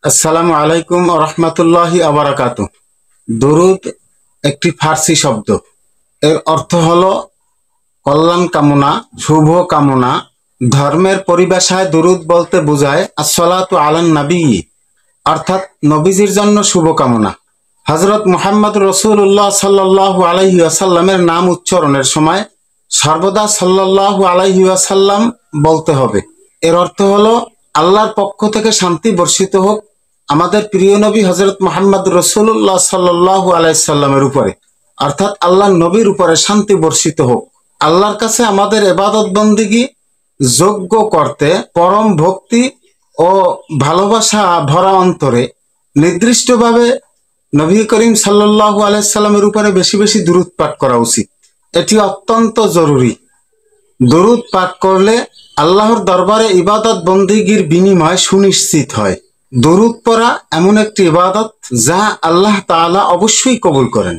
আসসালামু আলাইকুম ওয়া রাহমাতুল্লাহি ওয়া বারাকাতুহু। দুরুদ একটি ফার্সি শব্দ। এর অর্থ হলো কল্যাণ কামনা, শুভ কামনা। ধর্মের পরিভাষায় দুরুদ বলতে বোঝায় আসসালাতু আলান নবী, অর্থাৎ নবীজির জন্য শুভ কামনা। হযরত মুহাম্মদ রাসূলুল্লাহ সাল্লাল্লাহু আলাইহি ওয়াসাল্লামের নাম উচ্চারণের সময় সর্বদা সাল্লাল্লাহু আলাইহি ওয়াসাল্লাম বলতে হবে। এর অর্থ হলো আল্লাহর পক্ষ থেকে শান্তি বর্ষিত হোক আমাদের প্রিয় নবী হযরত মুহাম্মদ রাসূলুল্লাহ সাল্লাল্লাহু আলাইহি সাল্লামের উপরে, অর্থাৎ আল্লাহর নবীর উপরে শান্তি বর্ষিত হোক। আল্লাহর কাছে আমাদের ইবাদত বন্দেগী যোগ্য করতে পরম ভক্তি ও ভালোবাসা ভরা অন্তরে নির্দিষ্টভাবে নবী করিম সাল্লাল্লাহু আলাইহি সাল্লামের উপরে বেশি বেশি দুরূদ পাঠ করা উচিত। এটি অত্যন্ত জরুরি। দুরূদ পাঠ করলে আল্লাহর দরবারে ইবাদত বন্দেগীর বিনিময় সুনিশ্চিত হয়। দুরূদ পড়া এমন একটি ইবাদত যা আল্লাহ তাআলা অবশ্যই কবুল করেন।